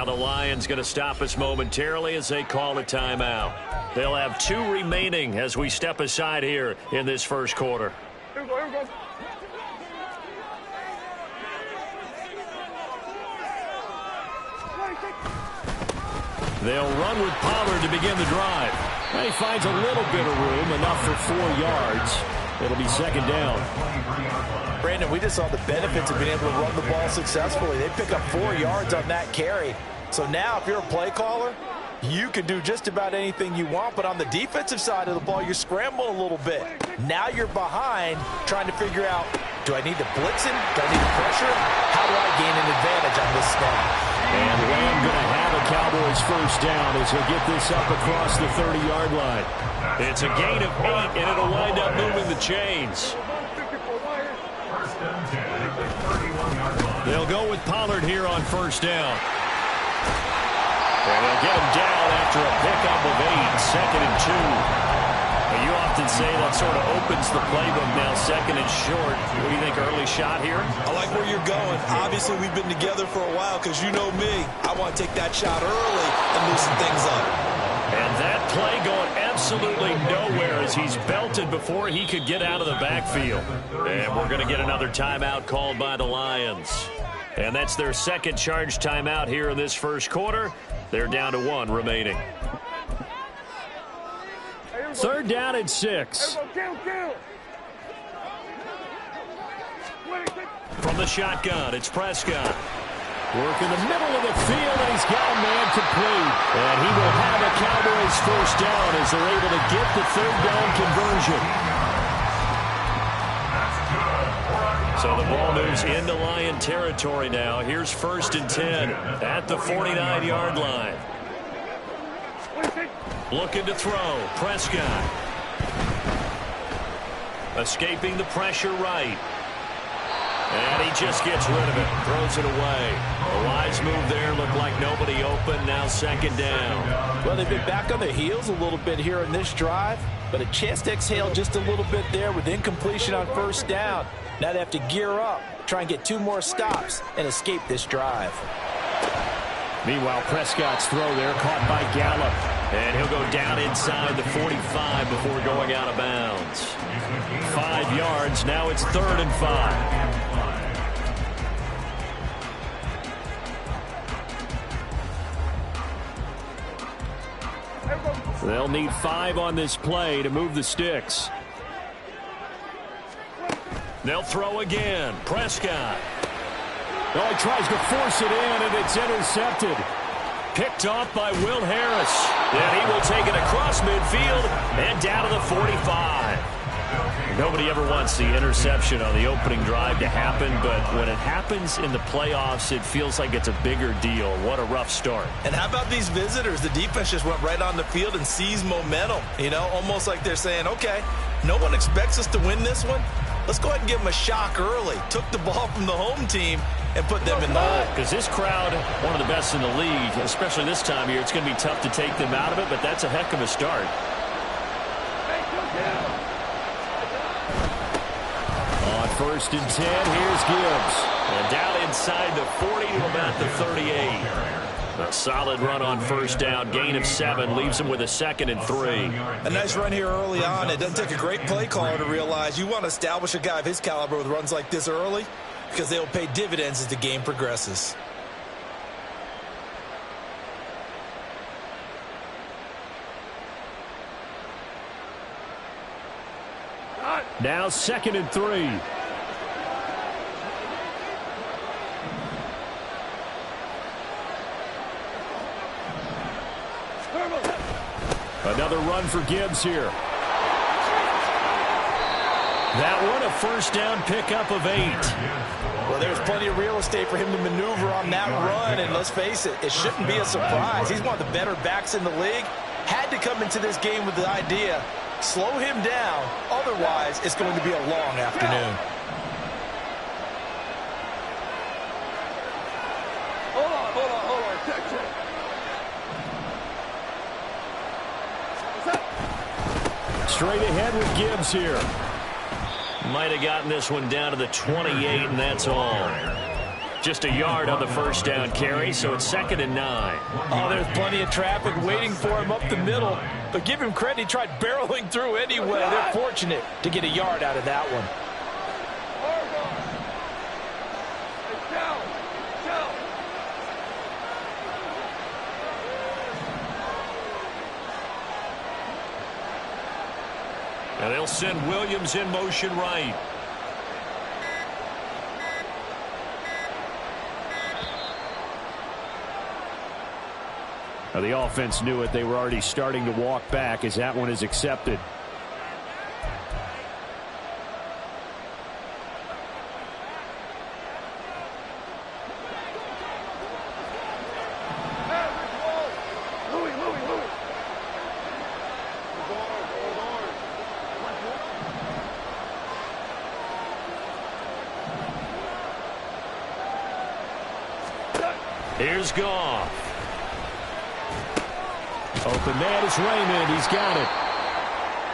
Now the Lions going to stop us momentarily as they call a timeout. They'll have 2 remaining as we step aside here in this first quarter. Here we go, here we go. They'll run with Pollard to begin the drive. And he finds a little bit of room, enough for 4 yards. It'll be second down. Brandon, we just saw the benefits of being able to run the ball successfully. They pick up 4 yards on that carry. So now if you're a play caller, you can do just about anything you want. But on the defensive side of the ball, you scramble a little bit. Now you're behind trying to figure out, do I need to blitz him? Do I need to pressure him? How do I gain an advantage on this snap? And Lamb going to have a Cowboys first down as he'll get this up across the 30-yard line. It's a gain of 8, and it'll wind up moving the chains. They'll go with Pollard here on first down. And they'll get him down after a pickup of 8, second and 2. You often say that sort of opens the playbook now, second and short. What do you think, early shot here? I like where you're going. Obviously, we've been together for a while because you know me. I want to take that shot early and loosen things up. And that play going absolutely nowhere as he's belted before he could get out of the backfield. And we're going to get another timeout called by the Lions. And that's their second charge timeout here in this first quarter. They're down to 1 remaining. Third down and 6. From the shotgun, it's Prescott. Work in the middle of the field, and he's got a man complete. And he will have a Cowboys first down as they're able to get the third down conversion. So the ball moves into Lion territory now. Here's first and 10 at the 49-yard line. Looking to throw. Prescott. Escaping the pressure right. And he just gets rid of it. Throws it away. A wise move there. Looked like nobody open. Now second down. Well, they've been back on their heels a little bit here in this drive. But a chance to exhale just a little bit there with incompletion on first down. Now they have to gear up, try and get 2 more stops, and escape this drive. Meanwhile, Prescott's throw there caught by Gallup. And he'll go down inside the 45 before going out of bounds. 5 yards. Now it's 3rd and 5. They'll need 5 on this play to move the sticks. They'll throw again. Prescott. Oh, he tries to force it in, and it's intercepted. Picked off by Will Harris. And he will take it across midfield and down to the 45. Nobody ever wants the interception on the opening drive to happen, but when it happens in the playoffs, it feels like it's a bigger deal. What a rough start. And how about these visitors? The defense just went right on the field and seized momentum. You know, almost like they're saying, okay, no one expects us to win this one. Let's go ahead and give them a shock early. Took the ball from the home team and put them in the hole. Because this crowd, one of the best in the league, especially this time of year, it's going to be tough to take them out of it, but that's a heck of a start. On first and 10, here's Gibbs. And down inside the 40 to about the 38. A solid run on first down. Gain of 7 leaves him with a 2nd and 3. A nice run here early on. It doesn't take a great play caller to realize you want to establish a guy of his caliber with runs like this early because they'll pay dividends as the game progresses. Now 2nd and 3. Another run for Gibbs here. That one, a first down pickup of 8. Well, there's plenty of real estate for him to maneuver on that run, and let's face it, it shouldn't be a surprise. He's one of the better backs in the league. Had to come into this game with the idea, slow him down, otherwise it's going to be a long afternoon. Hold on. Check. Straight ahead with Gibbs here. Might have gotten this one down to the 28, and that's all. Just a yard on the first down carry, so it's 2nd and 9. Oh, there's plenty of traffic waiting for him up the middle. But give him credit, he tried barreling through anyway. They're fortunate to get a yard out of that one. And they'll send Williams in motion right. Now the offense knew it. They were already starting to walk back as that one is accepted. Here's Goff. Open man is Raymond. He's got it.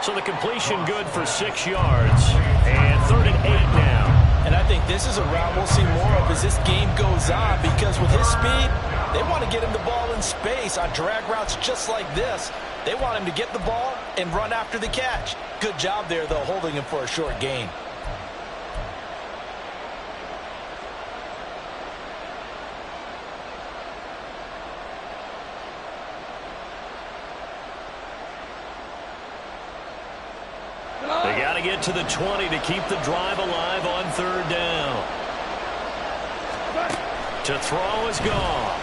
So the completion good for 6 yards. And 3rd and 8 now. And I think this is a route we'll see more of as this game goes on, because with his speed, they want to get him the ball in space on drag routes just like this. They want him to get the ball and run after the catch. Good job there, though, holding him for a short gain. They got to get to the 20 to keep the drive alive on 3rd down. To throw is Goff.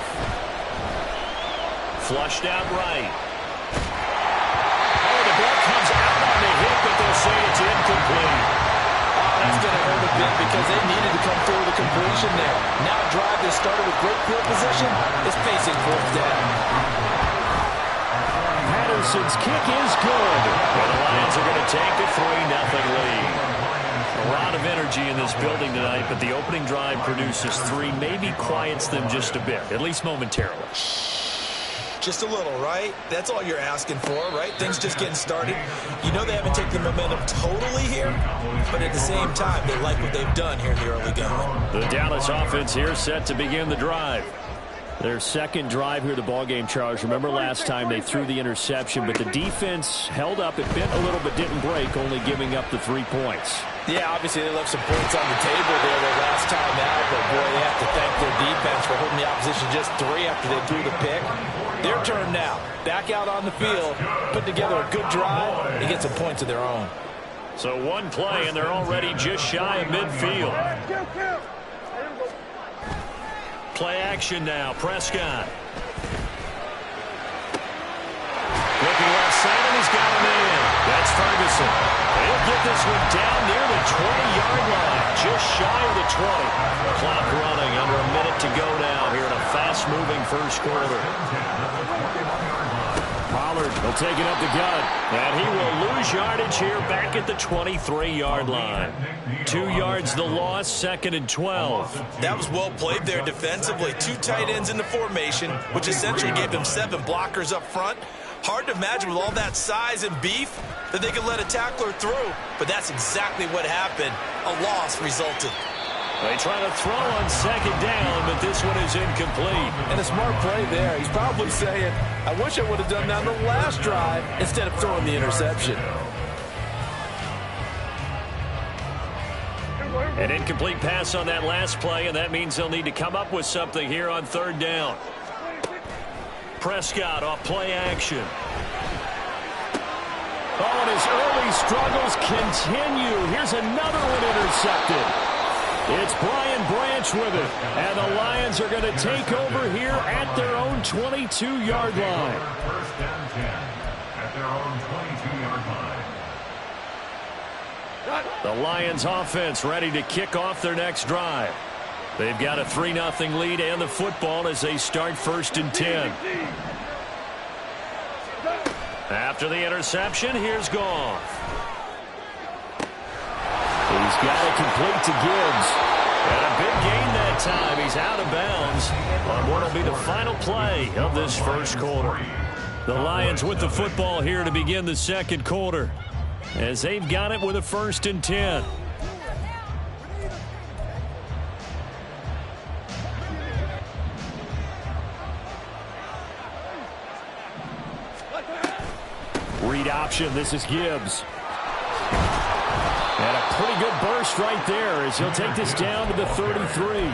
Flushed out right. Oh, the ball comes out on the hit, but they'll say it's incomplete. Oh, that's going to hurt a bit because they needed to come through with a completion there. Now a drive that started with great field position is facing 4th down. Patterson's kick is good. And the Lions are going to take a 3-0 lead. A lot of energy in this building tonight, but the opening drive produces 3, maybe quiets them just a bit, at least momentarily. Just a little, right? That's all you're asking for, right? Things just getting started. You know they haven't taken the momentum totally here, but at the same time, they like what they've done here in the early going. The Dallas offense here set to begin the drive. Their second drive here, the ballgame, Charles. Remember last time they threw the interception, but the defense held up. It bent a little but didn't break, only giving up the 3 points. Yeah, obviously they left some points on the table there their last time out, but boy, they have to thank their defense for holding the opposition just 3 after they threw the pick. Their turn now. Back out on the field, put together a good drive, and get some points of their own. So 1 play, and they're already just shy of midfield. Play action now. Prescott. Looking left side, and he's got him in. That's Ferguson. He'll get this one down near the 20-yard line. Just shy of the 20. Clock running. Under a minute to go now here in a fast-moving first quarter. Pollard will take it up the gut. And he will lose yardage here back at the 23-yard line. 2 yards the loss, 2nd and 12. That was well played there defensively. 2 tight ends in the formation, which essentially gave them 7 blockers up front. Hard to imagine with all that size and beef that they could let a tackler through, but that's exactly what happened. A loss resulted. They try to throw on 2nd down, but this one is incomplete. And a smart play there. He's probably saying, I wish I would have done that on the last drive instead of throwing the interception. An incomplete pass on that last play, and that means they'll need to come up with something here on 3rd down. Prescott off play action. Oh, and his early struggles continue. Here's another one intercepted. It's Brian Branch with it, and the Lions are going to take over here at their own 22-yard line. First down 10 at their own 22-yard line. The Lions offense ready to kick off their next drive. They've got a 3-0 lead and the football as they start 1st and 10. After the interception, here's Goff. He's got it complete to Gibbs. And a big gain that time. He's out of bounds on what will be the final play of this first quarter. The Lions with the football here to begin the 2nd quarter as they've got it with a 1st and 10. Read option. This is Gibbs. And a pretty good burst right there as he'll take this down to the 33.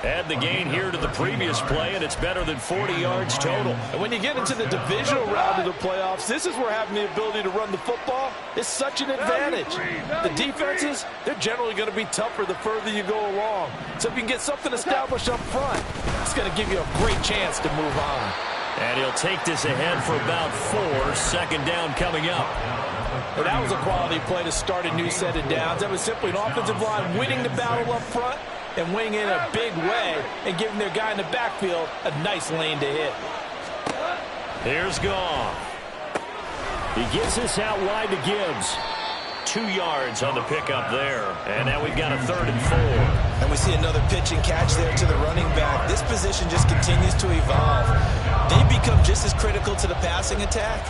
Add the gain here to the previous play, and it's better than 40 yards total. And when you get into the divisional round of the playoffs, this is where having the ability to run the football is such an advantage. The defenses, they're generally going to be tougher the further you go along. So if you can get something established up front, it's going to give you a great chance to move on. And he'll take this ahead for about 4. Second down coming up. And that was a quality play to start a new set of downs. That was simply an offensive line winning the battle up front and winning in a big way and giving their guy in the backfield a nice lane to hit. Here's Goff. He gets this out wide to Gibbs. 2 yards on the pickup there. And now we've got a 3rd and 4. And we see another pitch and catch there to the running back. This position just continues to evolve. They become just as critical to the passing attack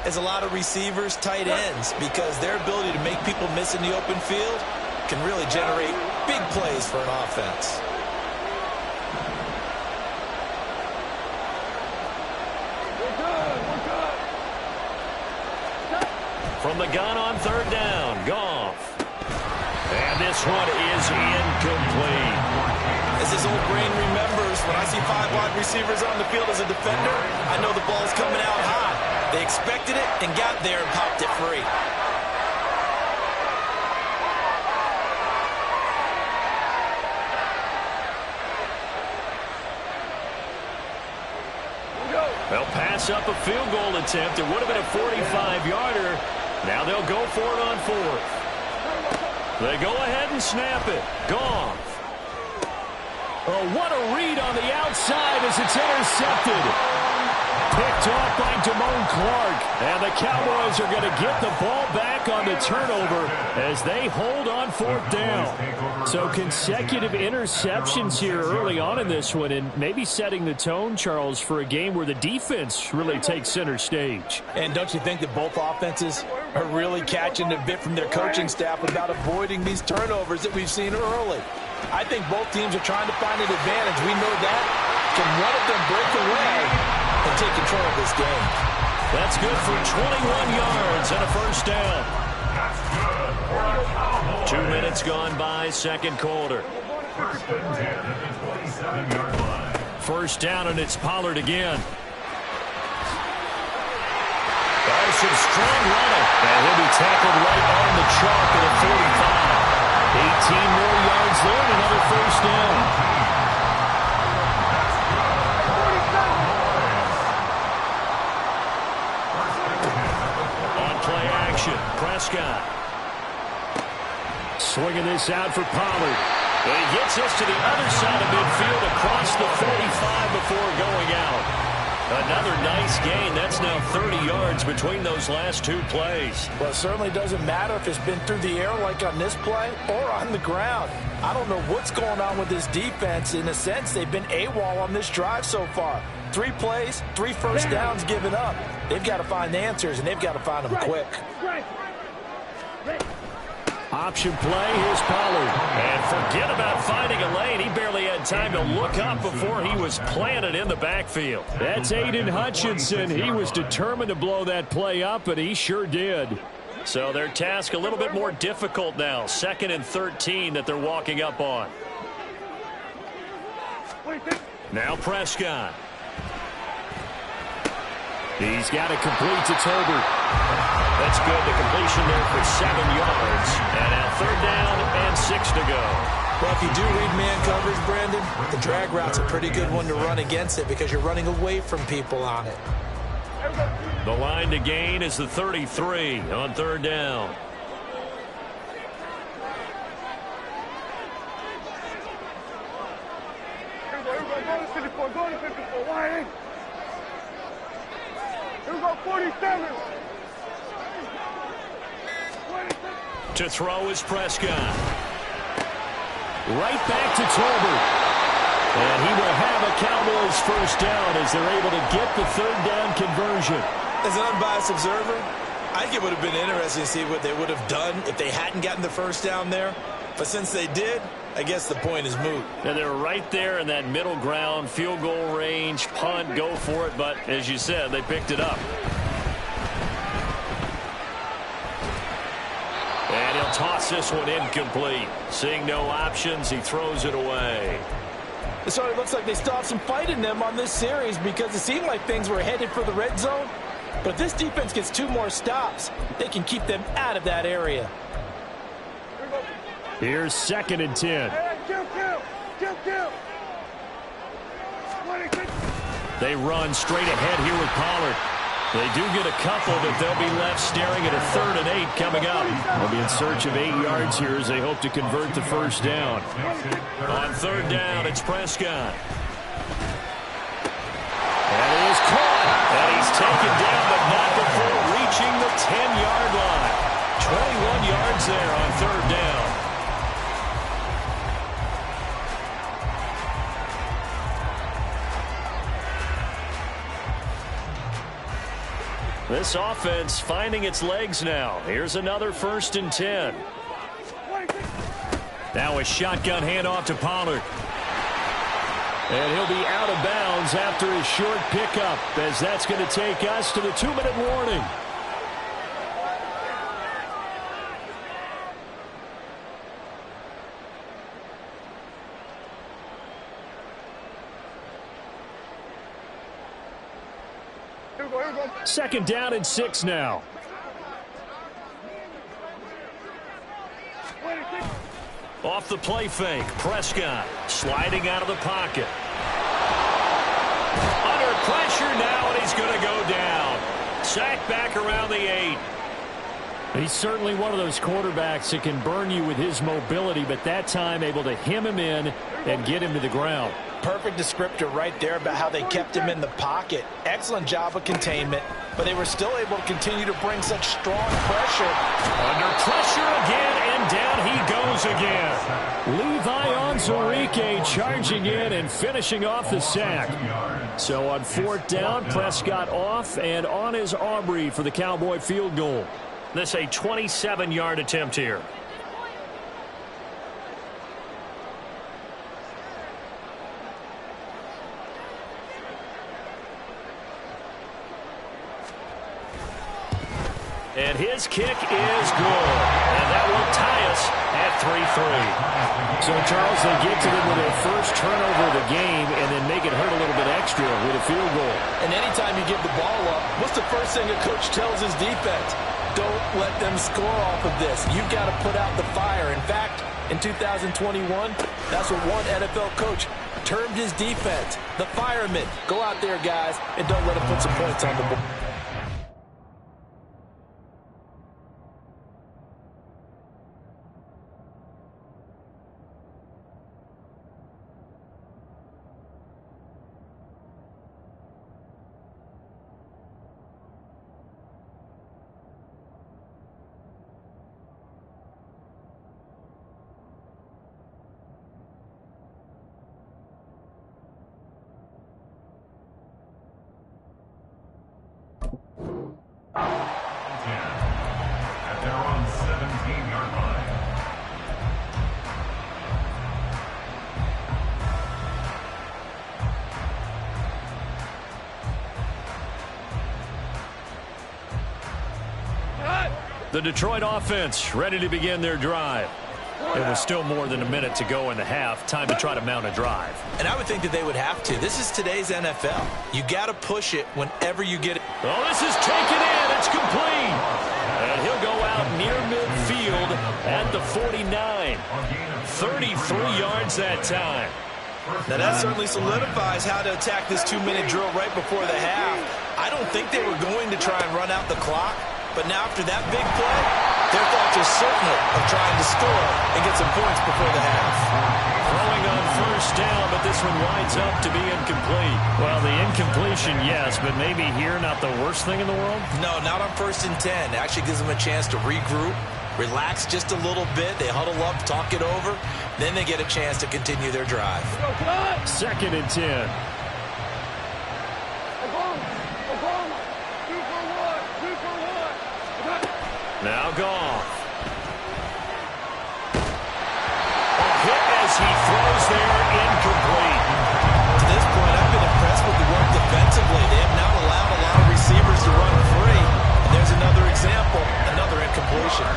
as a lot of receivers, tight ends, because their ability to make people miss in the open field can really generate big plays for an offense. From the gun on 3rd down, Goff. And this one is incomplete. As his old brain remembers, when I see 5 wide receivers on the field as a defender, I know the ball's coming out high. They expected it and got there and popped it free. They'll pass up a field goal attempt. It would have been a 45-yarder. Now they'll go for it on 4th. They go ahead and snap it. Goff. Oh, what a read on the outside as it's intercepted. Picked off by Damone Clark. And the Cowboys are going to get the ball back on the turnover as they hold on 4th down. So consecutive interceptions here early on in this one, and maybe setting the tone, Charles, for a game where the defense really takes center stage. And don't you think that both offenses are really catching a bit from their coaching staff about avoiding these turnovers that we've seen early? I think both teams are trying to find an advantage. We know that. Can one of them break away and take control of this game? That's good for 21 yards and a 1st down. 2 minutes gone by, 2nd quarter. 1st down, and it's Pollard again. There's some strong running. And he'll be tackled right on the chalk at a 45. 18 more yards there and another 1st down. Prescott. Swinging this out for Pollard. And he gets this to the other side of midfield across the 45 before going out. Another nice gain. That's now 30 yards between those last 2 plays. Well, it certainly doesn't matter if it's been through the air like on this play or on the ground. I don't know what's going on with this defense. In a sense, they've been AWOL on this drive so far. 3 plays, 3 first downs given up. They've got to find answers, and they've got to find them quick. Option play, here's Pollard. And forget about finding a lane. He barely had time to look up before he was planted in the backfield. That's Aiden Hutchinson. He was determined to blow that play up, and he sure did. So their task a little bit more difficult now. 2nd and 13 that they're walking up on. Now Prescott. He's got it complete to Tolbert. That's good. The completion there for 7 yards. And now 3rd down and 6 to go. Well, if you do read man coverage, Brandon, the drag route's a pretty good one to run against it because you're running away from people on it. The line to gain is the 33 on 3rd down. Here we go, 47. To throw is Prescott. Right back to Tolbert. And he will have a Cowboys 1st down as they're able to get the 3rd down conversion. As an unbiased observer, I think it would have been interesting to see what they would have done if they hadn't gotten the 1st down there. But since they did, I guess the point is moot. And they're right there in that middle ground, field goal range, punt, go for it. But as you said, they picked it up. They'll toss this one incomplete. Seeing no options, he throws it away. So it looks like they still have some fight in them on this series because it seemed like things were headed for the red zone. But if this defense gets 2 more stops, they can keep them out of that area. Here's 2nd and 10. Kill. They run straight ahead here with Pollard. They do get a couple, but they'll be left staring at a 3rd and 8 coming up. They'll be in search of 8 yards here as they hope to convert the first down. On 3rd down, it's Prescott. And he is caught. And he's taken down, but not before reaching the 10-yard line. 21 yards there on 3rd down. This offense finding its legs now. Here's another 1st and 10. Now a shotgun handoff to Pollard. And he'll be out of bounds after his short pickup, as that's going to take us to the 2-minute warning. Second down and 6 now. Off the play fake, Prescott sliding out of the pocket. Under pressure now, and he's going to go down. Sacked back around the 8. He's certainly one of those quarterbacks that can burn you with his mobility, but that time able to hem him in and get him to the ground. Perfect descriptor right there about how they kept him in the pocket. Excellent job of containment, but they were still able to continue to bring such strong pressure. Under pressure again, and down he goes again. Levi Onwuzurike charging in and finishing off the sack. So on 4th down, Prescott off, and on is Aubrey for the Cowboy field goal. This a 27-yard attempt here. And his kick is good. And that will tie us at 3-3. So, Charles, they get to them with their first turnover of the game and then make it hurt a little bit extra with a field goal. And anytime you give the ball up, what's the first thing a coach tells his defense? Don't let them score off of this. You've got to put out the fire. In fact, in 2021, that's what one NFL coach termed his defense, the firemen. Go out there, guys, and don't let them put some points on the board. At their own 17-yard line. The Detroit offense ready to begin their drive. It was still more than a minute to go in the half. Time to try to mount a drive. And I would think that they would have to. This is today's NFL. You got to push it whenever you get it. Oh, this is taken in. It's complete. And he'll go out near midfield at the 49. 33 yards that time. Now that certainly solidifies how to attack this 2-minute drill right before the half. I don't think they were going to try and run out the clock. But now after that big play, their thoughts are certainly of trying to score and get some points before the half. Throwing on first down, but this one winds up to be incomplete. Well, the incompletion, yes, but maybe here not the worst thing in the world? No, not on 1st and 10. It actually gives them a chance to regroup, relax just a little bit. They huddle up, talk it over. Then they get a chance to continue their drive. 2nd and 10. Now Goff. A hit as he throws there, incomplete. To this point, I've been impressed with the work defensively. They have not allowed a lot of receivers to run free. And there's another example, another incompletion.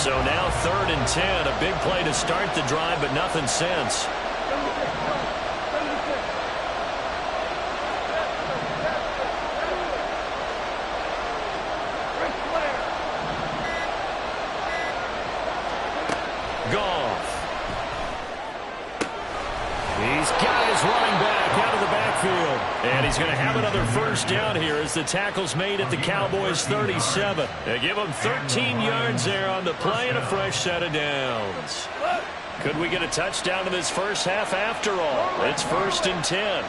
So now 3rd and 10. A big play to start the drive, but nothing since. Goff. He's got his running back out of the backfield. And he's going to have another first down here as the tackle's made at the Cowboys' 37. They give him 13 yards there on the play and a fresh set of downs. Could we get a touchdown in this first half after all? It's 1st and 10.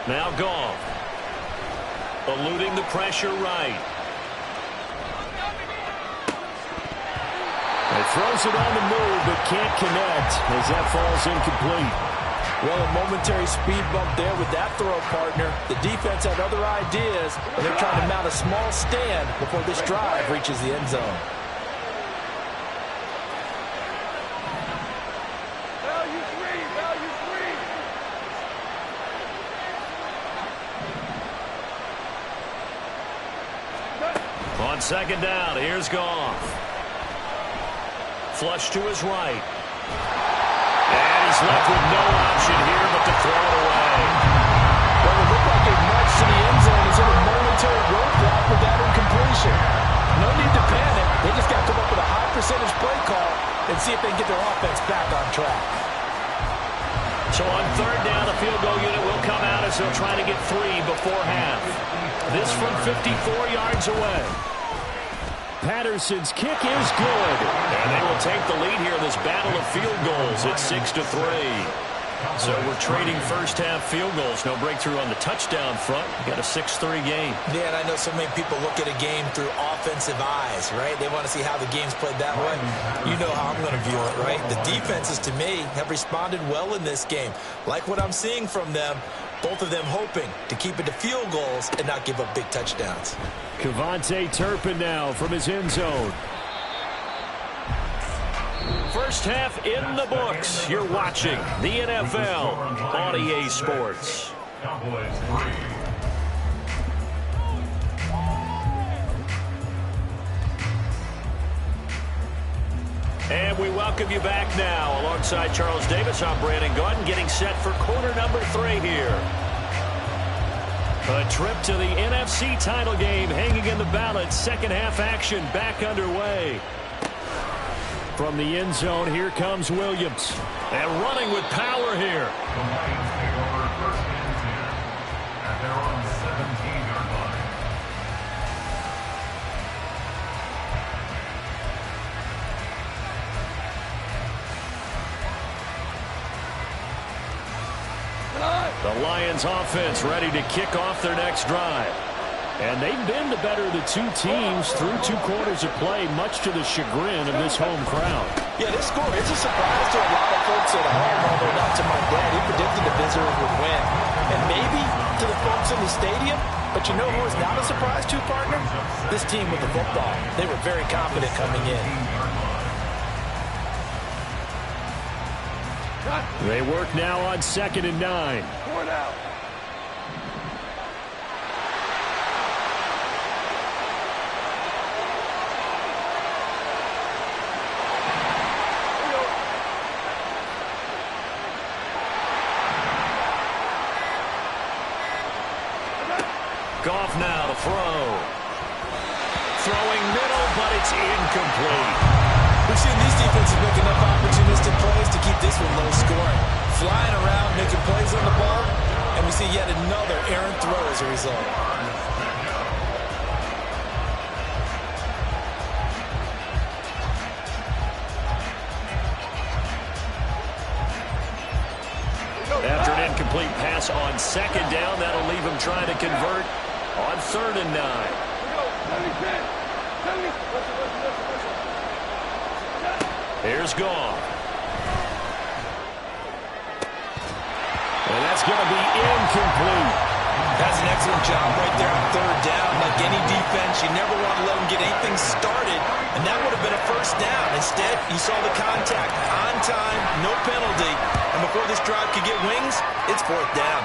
Now Goff. Eluding the pressure right. He throws it on the move, but can't connect as that falls incomplete. Well, a momentary speed bump there with that throw, partner. The defense had other ideas, and they're trying to mount a small stand before this drive reaches the end zone. Value three, value three. On 2nd down, here's Goff. Flush to his right. And he's left with no option here but to throw it away. Well, it looked like it marched to the end zone as in a momentary roadblock with that incompletion. No need to panic. They just got to come up with a high percentage play call and see if they can get their offense back on track. So on 3rd down, the field goal unit will come out as they'll try to get 3 before half. This from 54 yards away. Patterson's kick is good. And they will take the lead here in this battle of field goals. It's 6-3. So we're trading first half field goals. No breakthrough on the touchdown front. We got a 6-3 game. Yeah, and I know so many people look at a game through offensive eyes, right? They want to see how the game's played that way. You know how I'm going to view it, right? The defenses, to me, have responded well in this game. Like what I'm seeing from them, both of them hoping to keep it to field goals and not give up big touchdowns. Kevontae Turpin now from his end zone. First half in the books. You're watching the NFL on EA Sports. Cowboys 3. And we welcome you back now. Alongside Charles Davis, I'm Brandon Gaudin, getting set for quarter number 3 here. A trip to the NFC title game hanging in the balance. Second half action back underway. From the end zone, here comes Williams. And running with power here. The Lions take over 1st and 10 at their own 17-yard line. The Lions offense ready to kick off their next drive. And they've been the better of the two teams through 2 quarters of play, much to the chagrin of this home crowd. Yeah, this score is a surprise to a lot of folks at home, although not to my dad. He predicted the visitors would win. And maybe to the folks in the stadium, but you know who is not a surprise to, partner? This team with the football. They were very confident coming in. They work now on 2nd and 9. Four out. Goff now to throw. Throwing middle, but it's incomplete. We've seen these defenses make enough opportunistic plays to keep this one low scoring. Flying around, making plays on the ball, and we see yet another errant throw as a result. After an incomplete pass on 2nd down, that'll leave him trying to convert on 3rd and 9. Here's Goff. And that's going to be incomplete. That's an excellent job right there on 3rd down. Like any defense, you never want to let them get anything started, and that would have been a first down. Instead, you saw the contact on time, no penalty, and before this drive could get wings, it's 4th down.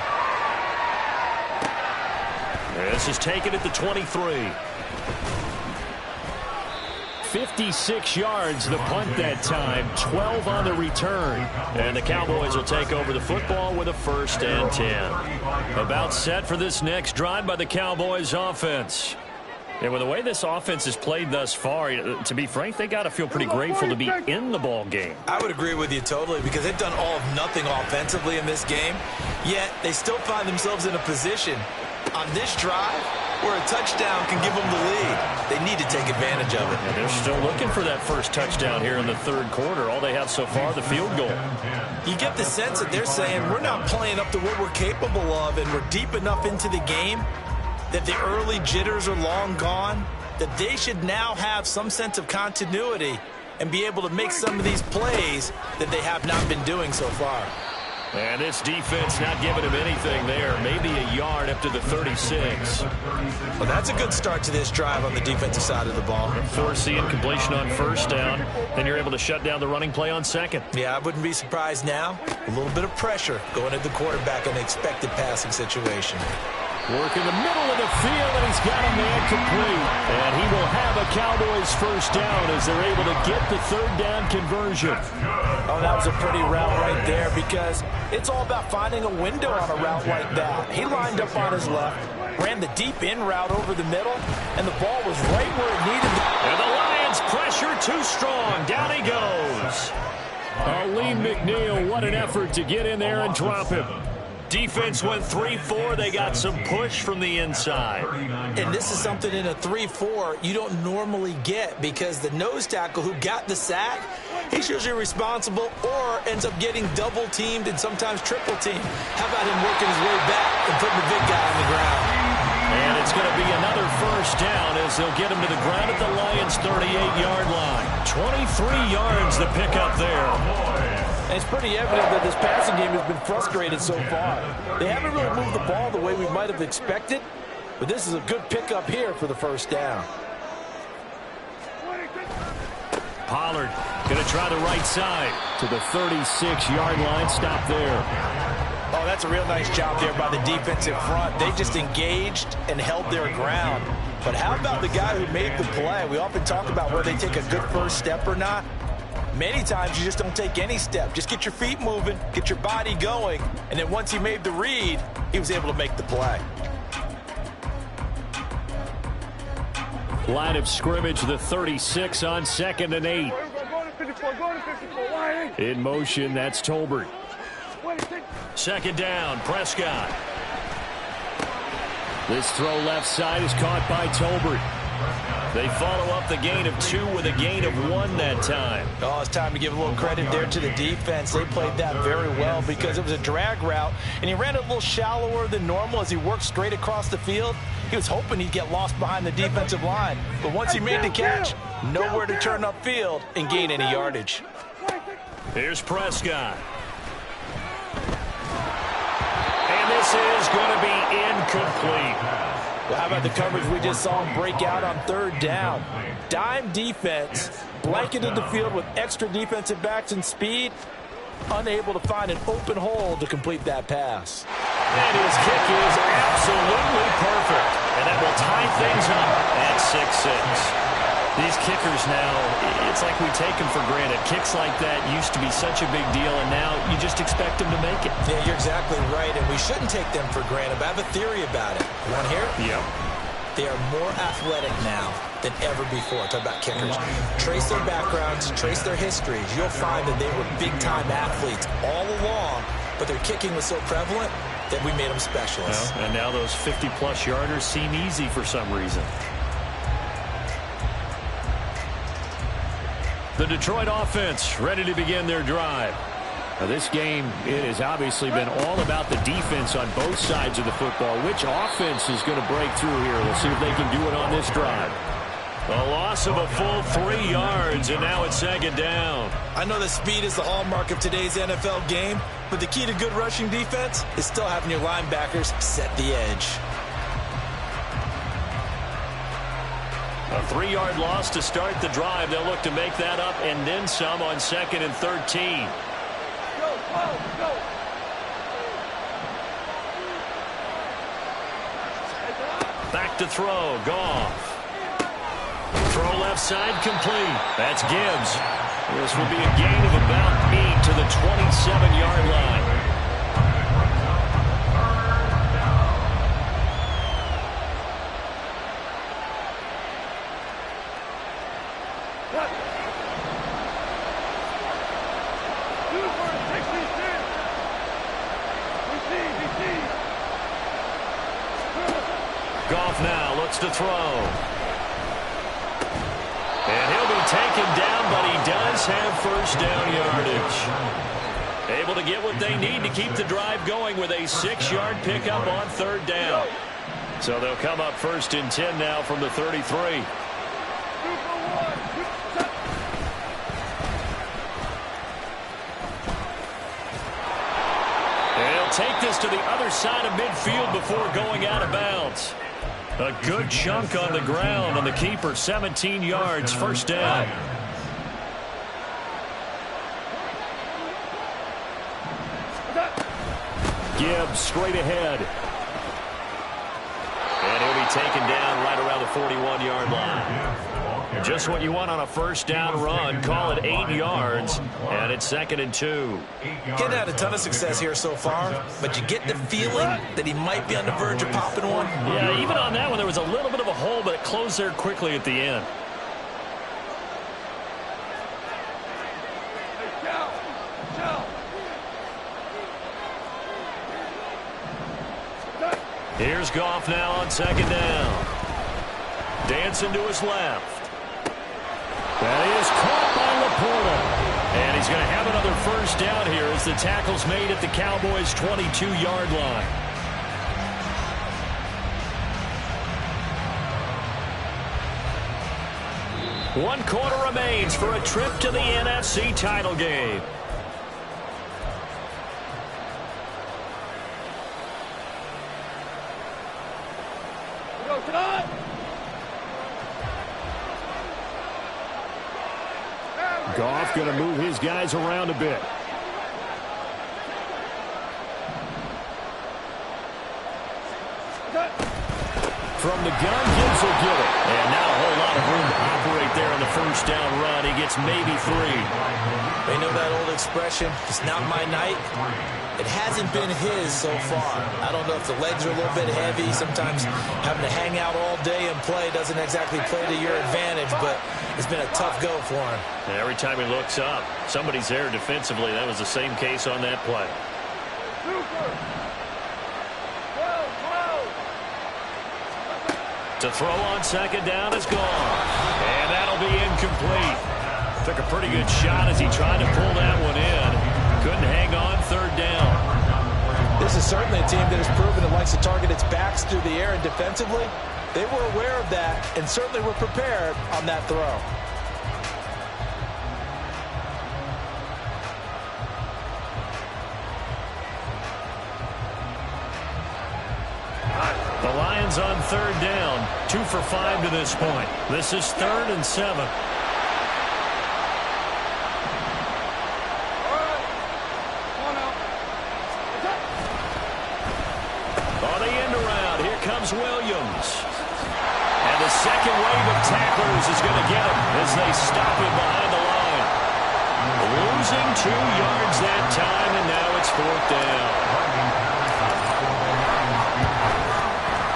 This is taken at the 23. 56 yards the punt that time, 12 on the return. And the Cowboys will take over the football with a 1st and 10. About set for this next drive by the Cowboys offense. Yeah, with the way this offense has played thus far, to be frank, they got to feel pretty grateful to be in the ball game. I would agree with you totally because they've done all of nothing offensively in this game, yet they still find themselves in a position on this drive where a touchdown can give them the lead. They need to take advantage of it. And they're still looking for that first touchdown here in the 3rd quarter. All they have so far, the field goal. You get the sense that they're saying we're not playing up to what we're capable of, and we're deep enough into the game that the early jitters are long gone, that they should now have some sense of continuity and be able to make some of these plays that they have not been doing so far. And this defense not giving him anything there. Maybe a yard up to the 36. Well, that's a good start to this drive on the defensive side of the ball. Force the incompletion on 1st down. Then you're able to shut down the running play on 2nd. Yeah, I wouldn't be surprised now. A little bit of pressure going at the quarterback in an expected passing situation. Work in the middle of the field, and he's got a man complete. And he will have a Cowboys 1st down as they're able to get the 3rd down conversion. Oh, that was a pretty route right there because it's all about finding a window on a route like that. He lined up on his left, ran the deep in route over the middle, and the ball was right where it needed to be. And the Lions pressure too strong. Down he goes. Lee McNeil, what an effort to get in there and drop him. Defense went 3-4. They got some push from the inside. And this is something in a 3-4 you don't normally get because the nose tackle who got the sack, he's usually responsible or ends up getting double-teamed and sometimes triple-teamed. How about him working his way back and putting the big guy on the ground? And it's going to be another 1st down as they'll get him to the ground at the Lions' 38-yard line. 23 yards to pick up there. And it's pretty evident that this passing game has been frustrated so far. They haven't really moved the ball the way we might have expected, but this is a good pickup here for the 1st down. Pollard going to try the right side to the 36-yard line. Stop there. Oh, that's a real nice job there by the defensive front. They just engaged and held their ground. But how about the guy who made the play? We often talk about whether they take a good first step or not. Many times you just don't take any step. Just get your feet moving, get your body going, and then once he made the read, he was able to make the play. Line of scrimmage, the 36 on 2nd and 8. In motion, that's Tolbert. 2nd down, Prescott. This throw left side is caught by Tolbert. They follow up the gain of 2 with a gain of 1 that time. Oh, it's time to give a little credit there to the defense. They played that very well because it was a drag route, and he ran it a little shallower than normal as he worked straight across the field. He was hoping he'd get lost behind the defensive line, but once he made the catch, nowhere to turn upfield and gain any yardage. Here's Prescott. And this is going to be incomplete. Well, how about the coverage we just saw him break out on 3rd down? Dime defense, blanketed the field with extra defensive backs and speed, unable to find an open hole to complete that pass. And his kick is absolutely perfect. And that will tie things up at 6-6. These kickers now, it's like we take them for granted. Kicks like that used to be such a big deal, and now you just expect them to make it. Yeah, you're exactly right, and we shouldn't take them for granted, but I have a theory about it. You want to hear it? Yep. They are more athletic now than ever before. Talk about kickers. Trace their backgrounds, trace their histories. You'll find that they were big-time athletes all along, but their kicking was so prevalent that we made them specialists. Well, and now those 50-plus yarders seem easy for some reason. The Detroit offense ready to begin their drive. Now, this game, it has obviously been all about the defense on both sides of the football. Which offense is going to break through here? We'll see if they can do it on this drive. A loss of a full 3 yards, and now it's 2nd down. I know that speed is the hallmark of today's NFL game, but the key to good rushing defense is still having your linebackers set the edge. A 3-yard loss to start the drive. They'll look to make that up and then some on 2nd and 13. back to throw. Goff. Throw left side complete. That's Gibbs. This will be a gain of about 8 to the 27-yard line. Goff now looks to throw. And he'll be taken down, but he does have first down yardage. Able to get what they need to keep the drive going with a 6-yard pickup on third down. So they'll come up first and 10 now from the 33. And he'll take this to the other side of midfield before going out of bounds. A good chunk on the ground on the keeper, 17 yards, first down. Gibbs straight ahead. And he'll be taken down right around the 41-yard line. Just what you want on a first down run. Call it 8 yards, and it's 2nd and 2. Getting had a ton of success here so far, but you get the feeling that he might be on the verge of popping one. Yeah, even on that one, there was a little bit of a hole, but it closed there quickly at the end. Here's Goff now on 2nd down. Dancing to his left. That is caught by Laporta. And he's going to have another first down here as the tackle's made at the Cowboys' 22-yard line. One quarter remains for a trip to the NFC title game. Goff going to move his guys around a bit. From the gun, Gibbs will get it. And now a whole lot of room to operate there on the first down run. He gets maybe 3. They know that old expression, it's not my night. It hasn't been his so far. I don't know if the legs are a little bit heavy. Sometimes having to hang out all day and play doesn't exactly play to your advantage, but it's been a tough go for him. And every time he looks up, somebody's there defensively. That was the same case on that play. To throw on 2nd down is gone. And that'll be incomplete. Took a pretty good shot as he tried to pull that one in. Couldn't hang on 3rd down. This is certainly a team that has proven it likes to target its backs through the air, and defensively, they were aware of that and certainly were prepared on that throw. The Lions on 3rd down. 2 for 5 to this point. This is 3rd and 7. On the end around, here comes Williams. And the second wave of tacklers is going to get him as they stop him behind the line. Losing 2 yards that time, and now it's 4th down.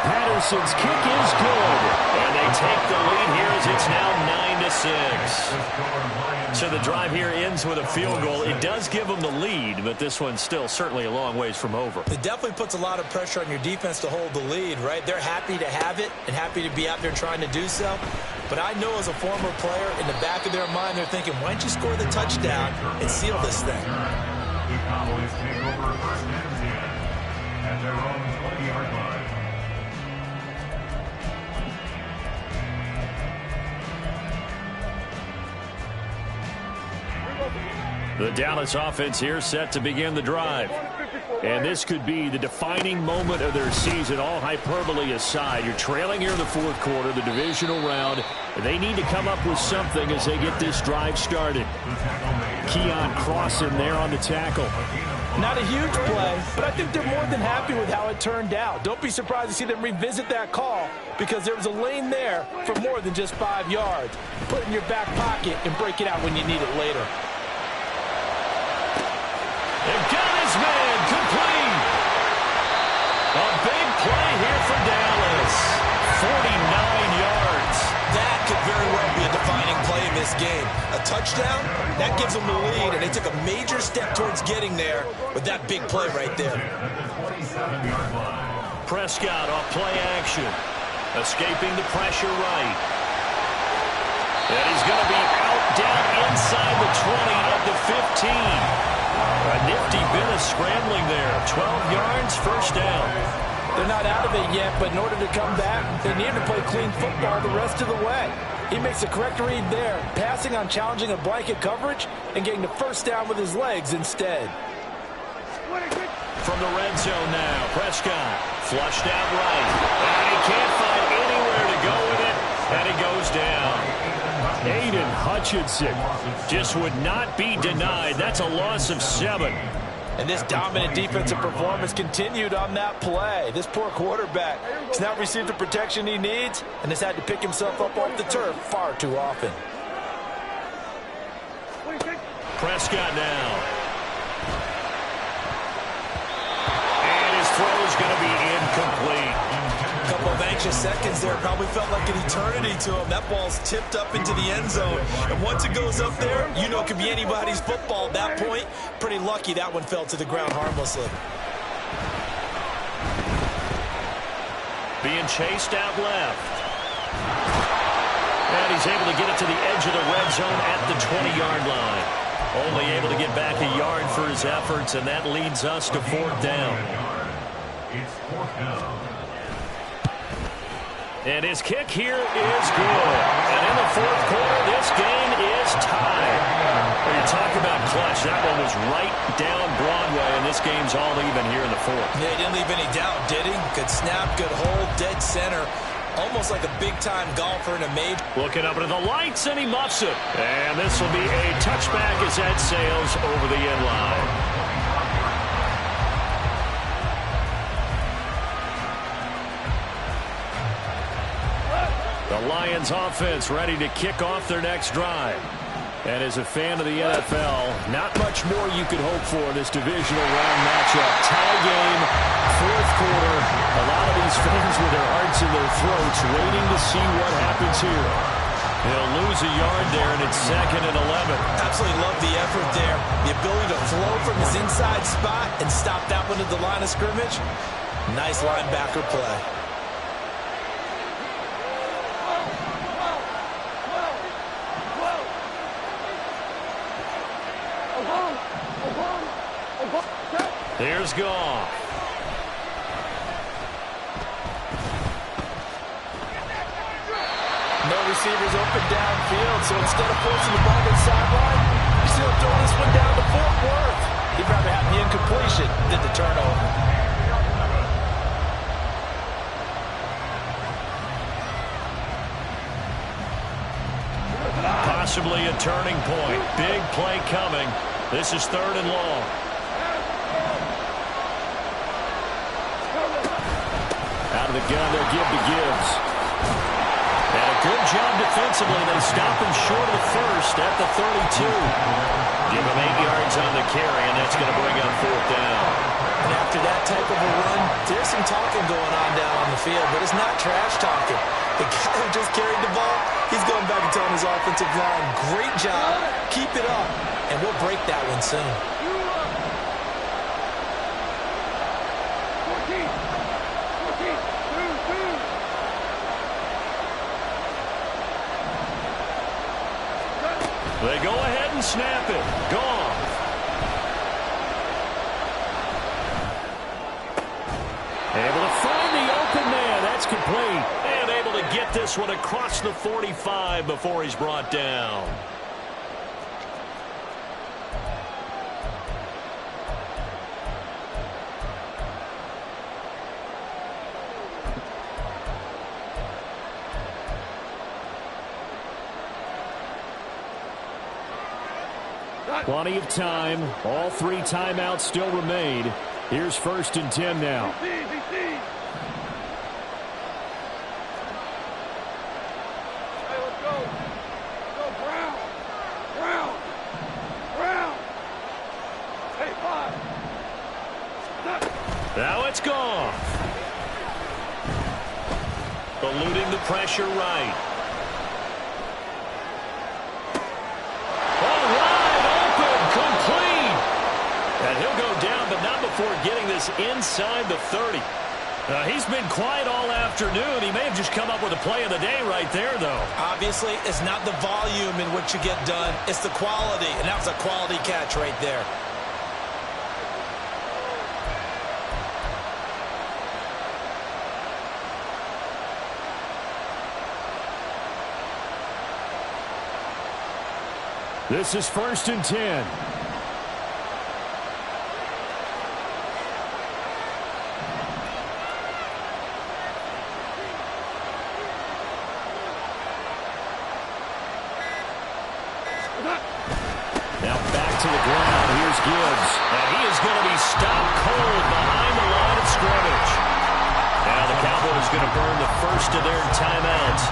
Patterson's kick is good, and they take the lead here as it's now 9-6. So the drive here ends with a field goal. It does give them the lead, but this one's still certainly a long ways from over. It definitely puts a lot of pressure on your defense to hold the lead, right? They're happy to have it and happy to be out there trying to do so. But I know as a former player, in the back of their mind, they're thinking, why don't you score the touchdown and seal this thing? The Cowboys take over 1st and 10 at their own 20-yard line. The Dallas offense here set to begin the drive. And this could be the defining moment of their season, all hyperbole aside. You're trailing here in the 4th quarter, the divisional round. They need to come up with something as they get this drive started. Keon Cross in there on the tackle. Not a huge play, but I think they're more than happy with how it turned out. Don't be surprised to see them revisit that call because there was a lane there for more than just 5 yards. Put it in your back pocket and break it out when you need it later. They've got his man complete. A big play here for Dallas. 49 yards. That could very well be a defining play in this game. A touchdown, that gives them the lead, and they took a major step towards getting there with that big play right there. 27-yard line. Prescott off play action. Escaping the pressure right. And he's going to be out down inside the 20 at the 15. A nifty bit of scrambling there. 12 yards, first down. They're not out of it yet, but in order to come back, they need to play clean football the rest of the way. He makes a correct read there, passing on challenging a blanket coverage and getting the first down with his legs instead. From the red zone now, Prescott flushed out right. And he can't find anywhere to go with it, and he goes down. Aiden Hutchinson just would not be denied. That's a loss of 7. And this dominant defensive performance continued on that play. This poor quarterback has now received the protection he needs and has had to pick himself up off the turf far too often. Prescott now. And his throw is going to be incomplete. A couple of anxious seconds there. Probably felt like an eternity to him. That ball's tipped up into the end zone. And once it goes up there, you know it could be anybody's football at that point. Pretty lucky that one fell to the ground harmlessly. Being chased out left. And he's able to get it to the edge of the red zone at the 20-yard line. Only able to get back a yard for his efforts, and that leads us to 4th down. It's 4th down. And his kick here is good. And in the 4th quarter, this game is tied. When you talk about clutch, that one was right down Broadway, and this game's all even here in the 4th. Yeah, he didn't leave any doubt, did he? Good snap, good hold, dead center. Almost like a big-time golfer in a major. Looking up into the lights, and he muffs it. And this will be a touchback as that sails over the end line. The Lions offense ready to kick off their next drive. And as a fan of the NFL, not much more you could hope for in this divisional round matchup. Tie game, 4th quarter. A lot of these fans with their hearts in their throats waiting to see what happens here. He'll lose a yard there, and it's 2nd and 11. Absolutely love the effort there. The ability to flow from his inside spot and stop that one at the line of scrimmage. Nice linebacker play. Here's Goff. No receivers open downfield, so instead of forcing the ball to the sideline, he's still throwing this one down to Fort Worth. He'd rather have the incompletion than the turnover. Possibly a turning point. Big play coming. This is 3rd and long. Out of the gun, they'll give to Gibbs. And a good job defensively. They stop him short of the first at the 32. Give him 8 yards on the carry, and that's going to bring up 4th down. And after that type of a run, there's some talking going on down on the field, but it's not trash talking. The guy who just carried the ball, he's going back and telling his offensive line, great job, keep it up, and we'll break that one soon. They go ahead and snap it. Gone. Able to find the open man. That's complete. And able to get this one across the 45 before he's brought down. Plenty of time. All 3 timeouts still remain. Here's 1st and 10 now. Hey, let's go. Let's go, Brown. Brown. Brown. Hey, 5. Now it's gone. Eluding the pressure right. Oh, wide open, complete. And he'll go down, but not before getting this inside the 30. He's been quiet all afternoon. He may have just come up with a play of the day right there, though. Obviously, it's not the volume in which you get done. It's the quality, and that was a quality catch right there. This is 1st and 10. Now back to the ground. Here's Gibbs. And he is going to be stopped cold behind the line of scrimmage. Now the Cowboys going to burn the first of their timeouts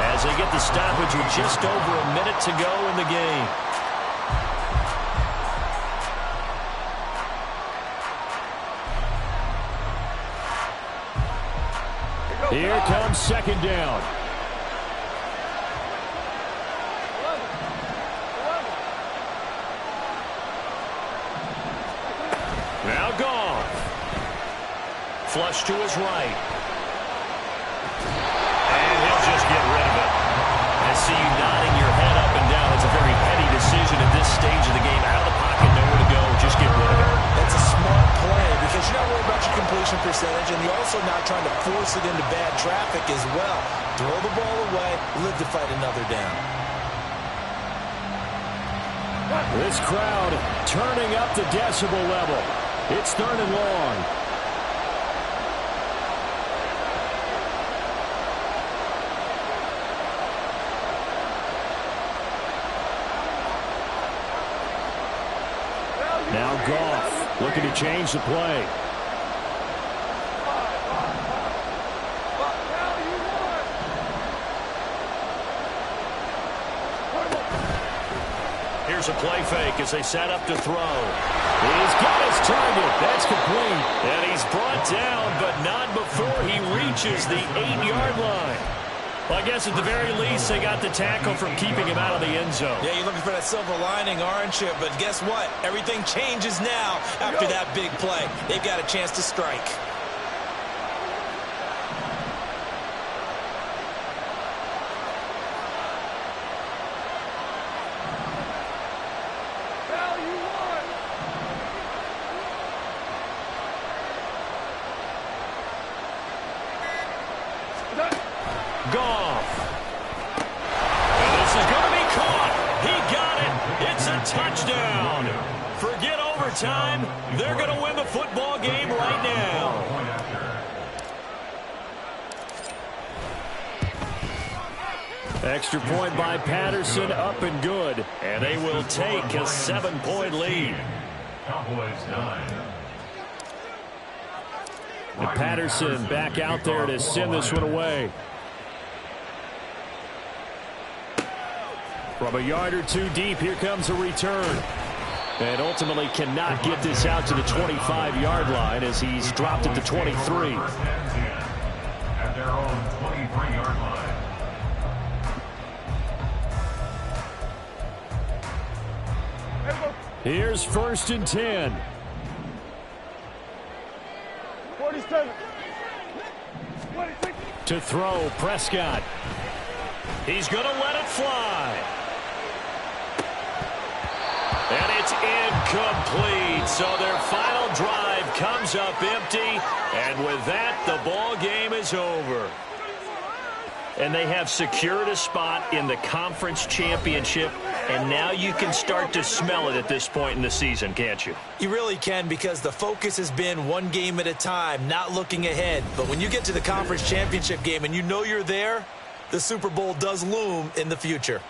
as they get the stoppage with just over a minute to go in the game. Here comes 2nd down. Now gone. Flush to his right. And he'll just get rid of it. I see you nodding your head up and down. It's a very heady decision at this stage of the game. Out of the pocket, nowhere to go. Just get rid of it. That's a smart play because you're not worried about your completion percentage, and you're also not trying to force it into bad traffic as well. Throw the ball away, live to fight another down. This crowd turning up the decibel level. It's 3rd and long. Now Goff looking to change the play. Here's a play fake as they set up to throw. He's got his target. That's complete. And he's brought down, but not before he reaches the 8-yard line. Well, I guess at the very least, they got the tackle from keeping him out of the end zone. Yeah, you're looking for that silver lining, aren't you? But guess what? Everything changes now after that big play. They've got a chance to strike. Goff. And this is going to be caught. He got it. It's a touchdown. Forget overtime. They're going to win the football game right now. Extra point by Patterson, up and good. And they will take a 7-point lead. Cowboys 9. And Patterson back out there to send this one away. From a yard or two deep, here comes a return. And ultimately cannot get this out to the 25-yard line as he's dropped at the 23. At their own 23-yard line. Here's 1st and 10. 47. 26. To throw, Prescott. He's going to let it fly. And it's incomplete. So their final drive comes up empty. And with that, the ball game is over. And they have secured a spot in the conference championship. And now you can start to smell it at this point in the season, can't you? You really can, because the focus has been one game at a time, not looking ahead. But when you get to the conference championship game and you know you're there, the Super Bowl does loom in the future.